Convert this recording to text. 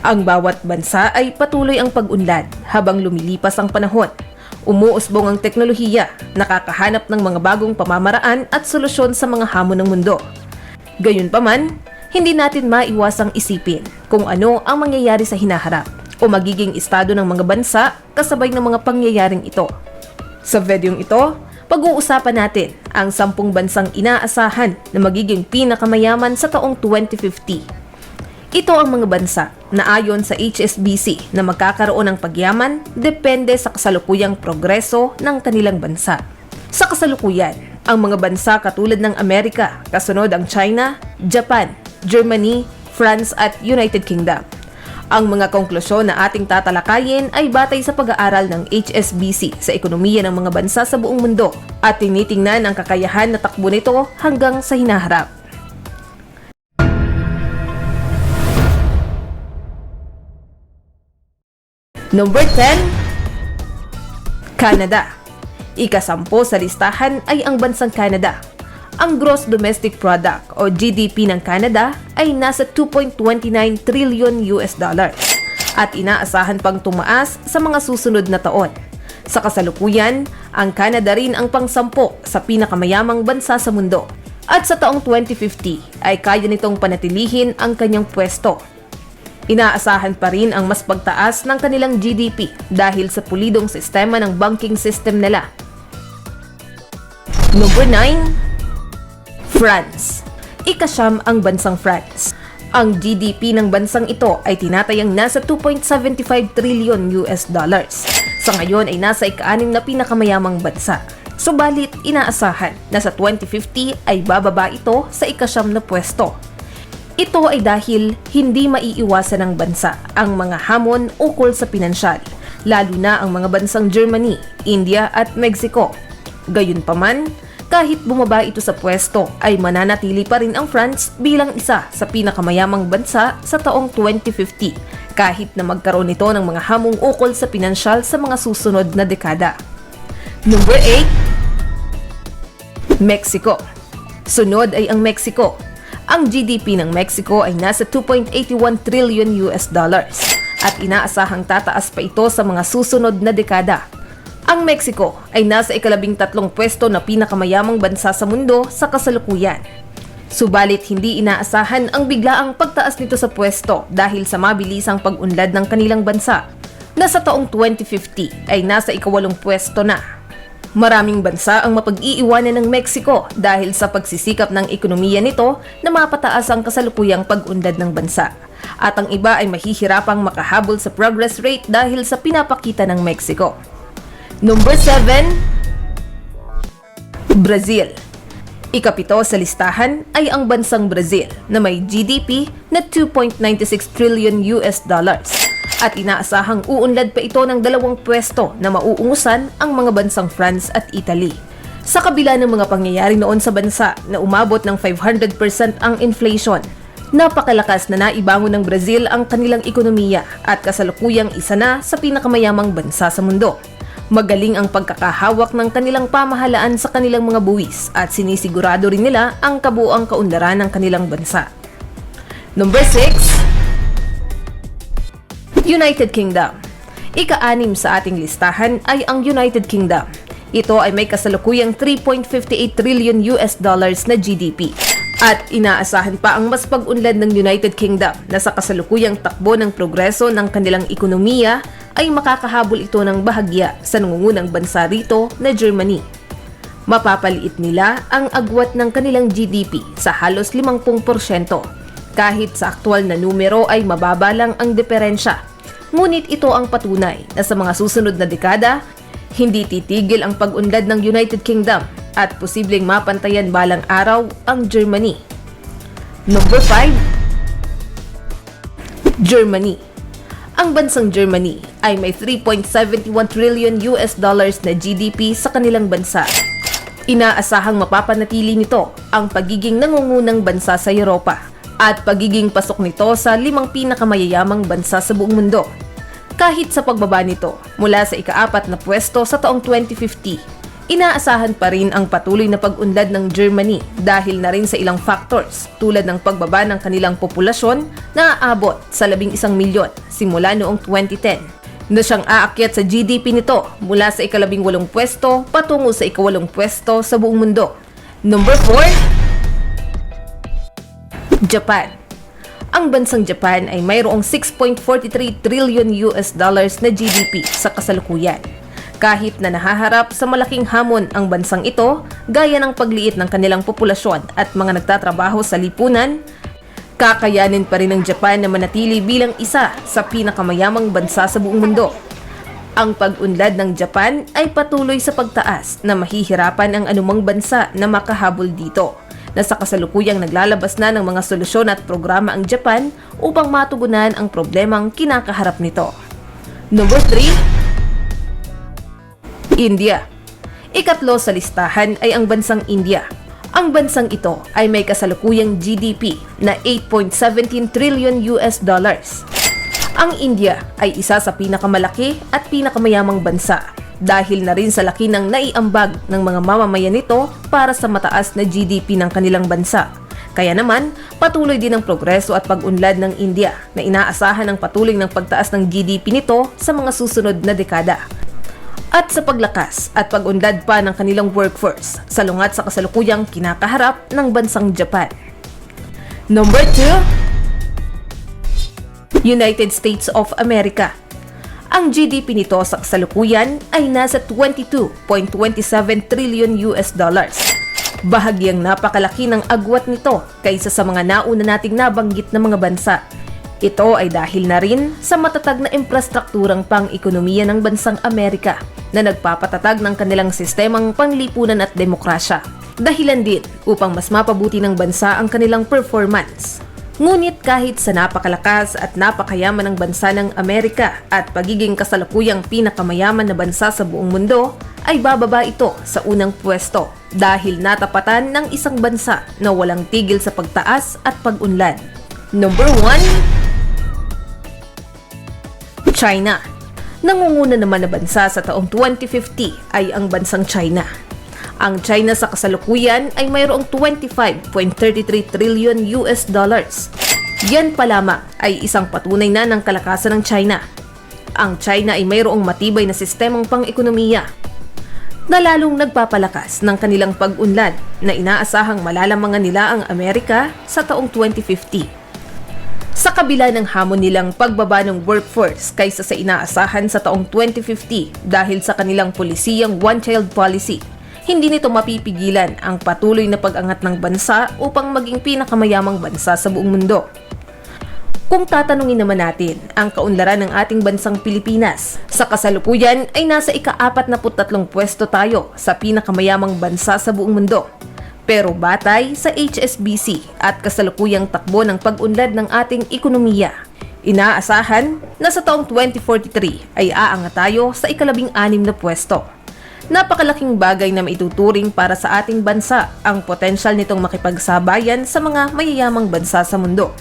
Ang bawat bansa ay patuloy ang pag-unlad habang lumilipas ang panahon. Umuusbong ang teknolohiya, nakakahanap ng mga bagong pamamaraan at solusyon sa mga hamon ng mundo. Gayunpaman, hindi natin maiwasang isipin kung ano ang mangyayari sa hinaharap o magiging estado ng mga bansa kasabay ng mga pangyayaring ito. Sa videong ito, pag-uusapan natin ang 10 bansang inaasahan na magiging pinakamayaman sa taong 2050. Ito ang mga bansa na ayon sa HSBC na magkakaroon ng pagyaman depende sa kasalukuyang progreso ng kanilang bansa. Sa kasalukuyan, ang mga bansa katulad ng Amerika, kasunod ang China, Japan, Germany, France at United Kingdom. Ang mga konklusyon na ating tatalakayin ay batay sa pag-aaral ng HSBC sa ekonomiya ng mga bansa sa buong mundo at tinitingnan ang kakayahan na takbo nito hanggang sa hinaharap. Number 10. Canada. Ika-10 sa listahan ay ang bansang Canada. Ang Gross Domestic Product o GDP ng Canada ay nasa 2.29 trillion US dollars at inaasahan pang tumaas sa mga susunod na taon. Sa kasalukuyan, ang Canada rin ang pang-10 sa pinakamayamang bansa sa mundo. At sa taong 2050 ay kaya nitong panatilihin ang kanyang pwesto. Inaasahan pa rin ang mas pagtaas ng kanilang GDP dahil sa pulidong sistema ng banking system nila. Number 9. France. Ika-9 ang bansang France. Ang GDP ng bansang ito ay tinatayang nasa 2.75 trillion US dollars. Sa ngayon ay nasa ika-6 na pinakamayamang bansa. Subalit, inaasahan na sa 2050 ay bababa ito sa ika-9 na pwesto. Ito ay dahil hindi maiiwasan ng bansa ang mga hamon ukol sa pinansyal, lalo na ang mga bansang Germany, India at Mexico. Gayunpaman, kahit bumaba ito sa pwesto ay mananatili pa rin ang France bilang isa sa pinakamayamang bansa sa taong 2050 kahit na magkaroon ito ng mga hamong ukol sa pinansyal sa mga susunod na dekada. Number 8. Mexico. Sunod ay ang Mexico. Ang GDP ng Mexico ay nasa 2.81 trillion US dollars at inaasahang tataas pa ito sa mga susunod na dekada. Ang Mexico ay nasa ika-13 pwesto na pinakamayamang bansa sa mundo sa kasalukuyan. Subalit hindi inaasahan ang biglaang pagtaas nito sa pwesto dahil sa mabilisang pag-unlad ng kanilang bansa na sa taong 2050 ay nasa ika-8 pwesto na. Maraming bansa ang mapag-iiwanan ng Mexico dahil sa pagsisikap ng ekonomiya nito na mapataas ang kasalukuyang pag-unlad ng bansa. At ang iba ay mahihirapang makahabol sa progress rate dahil sa pinapakita ng Mexico. Number 7. Brazil. Ika-7 sa listahan ay ang bansang Brazil na may GDP na 2.96 trillion US dollars. At inaasahang uunlad pa ito ng 2 pwesto na mauungusan ang mga bansang France at Italy. Sa kabila ng mga pangyayari noon sa bansa na umabot ng 500% ang inflation, napakalakas na naibangon ng Brazil ang kanilang ekonomiya at kasalukuyang isa na sa pinakamayamang bansa sa mundo. Magaling ang pagkakahawak ng kanilang pamahalaan sa kanilang mga buwis at sinisigurado rin nila ang kabuuang kaunlaran ng kanilang bansa. Number 6. United Kingdom. Ika-6 sa ating listahan ay ang United Kingdom. Ito ay may kasalukuyang 3.58 trillion US dollars na GDP. At inaasahan pa ang mas pag-unlad ng United Kingdom na sa kasalukuyang takbo ng progreso ng kanilang ekonomiya ay makakahabol ito ng bahagya sa nangungunang bansa rito na Germany. Mapapaliit nila ang agwat ng kanilang GDP sa halos 50%. Kahit sa aktwal na numero ay mababa lang ang diferensya. Ngunit ito ang patunay na sa mga susunod na dekada, hindi titigil ang pag-unlad ng United Kingdom at posibleng mapantayan balang araw ang Germany. Number 5. Germany. Ang bansang Germany ay may 3.71 trillion US dollars na GDP sa kanilang bansa. Inaasahang mapapanatili nito ang pagiging nangungunang bansa sa Europa at pagiging pasok nito sa 5 pinakamayayamang bansa sa buong mundo. Kahit sa pagbaba nito mula sa ika-4 na pwesto sa taong 2050, Inaasahan pa rin ang patuloy na pag-unlad ng Germany dahil na rin sa ilang factors tulad ng pagbaba ng kanilang populasyon na aabot sa 11 milyon simula noong 2010 na siyang aakyat sa GDP nito mula sa ika-18 pwesto patungo sa ika-8 pwesto sa buong mundo. Number 4, Japan. Ang bansang Japan ay mayroong 6.43 trillion US dollars na GDP sa kasalukuyan. Kahit na nahaharap sa malaking hamon ang bansang ito, gaya ng pagliit ng kanilang populasyon at mga nagtatrabaho sa lipunan, kakayanin pa rin ng Japan na manatili bilang isa sa pinakamayamang bansa sa buong mundo. Ang pag-unlad ng Japan ay patuloy sa pagtaas na mahihirapan ang anumang bansa na makahabol dito, na sa kasalukuyang naglalabas na ng mga solusyon at programa ang Japan upang matugunan ang problemang kinakaharap nito. Number 3, India. Ikatlo sa listahan ay ang bansang India. Ang bansang ito ay may kasalukuyang GDP na 8.17 trillion US dollars. Ang India ay isa sa pinakamalaki at pinakamayamang bansa dahil na rin sa laki ng naiambag ng mga mamamayan nito para sa mataas na GDP ng kanilang bansa. Kaya naman, patuloy din ang progreso at pag-unlad ng India na inaasahan ang patuloy ng pagtaas ng GDP nito sa mga susunod na dekada. At sa paglakas at pag-unlad pa ng kanilang workforce, salungat sa kasalukuyang kinakaharap ng bansang Japan. Number 2, United States of America. Ang GDP nito sa kasalukuyan ay nasa 22.27 trillion US dollars. Bahagyang napakalaki ng agwat nito kaysa sa mga nauna nating nabanggit na mga bansa. Ito ay dahil na rin sa matatag na infrastrukturang pang-ekonomiya ng bansang Amerika na nagpapatatag ng kanilang sistemang panglipunan at demokrasya. Dahilan din upang mas mapabuti ng bansa ang kanilang performance. Ngunit kahit sa napakalakas at napakayaman ng bansa ng Amerika at pagiging kasalukuyang pinakamayaman na bansa sa buong mundo, ay bababa ito sa unang pwesto dahil natapatan ng isang bansa na walang tigil sa pagtaas at pag-unlad. Number 1, China. Nangunguna naman na bansa sa taong 2050 ay ang bansang China. Ang China sa kasalukuyan ay mayroong 25.33 trillion US dollars. Yan pa lamang ay isang patunay na ng kalakasan ng China. Ang China ay mayroong matibay na sistemang pang-ekonomiya na lalong nagpapalakas ng kanilang pag-unlad na inaasahang malalamangan nila ang Amerika sa taong 2050. Sa kabila ng hamon nilang pagbaba ng workforce kaysa sa inaasahan sa taong 2050 dahil sa kanilang polisiyang one-child policy, hindi nito mapipigilan ang patuloy na pag-angat ng bansa upang maging pinakamayamang bansa sa buong mundo. Kung tatanungin naman natin ang kaunlaran ng ating bansang Pilipinas, sa kasalukuyan ay nasa ika-43 pwesto tayo sa pinakamayamang bansa sa buong mundo. Pero batay sa HSBC at kasalukuyang takbo ng pag-unlad ng ating ekonomiya, inaasahan na sa taong 2043 ay aangat tayo sa ika-16 na pwesto. Napakalaking bagay na maituturing para sa ating bansa ang potensyal nitong makipagsabayan sa mga mayayamang bansa sa mundo.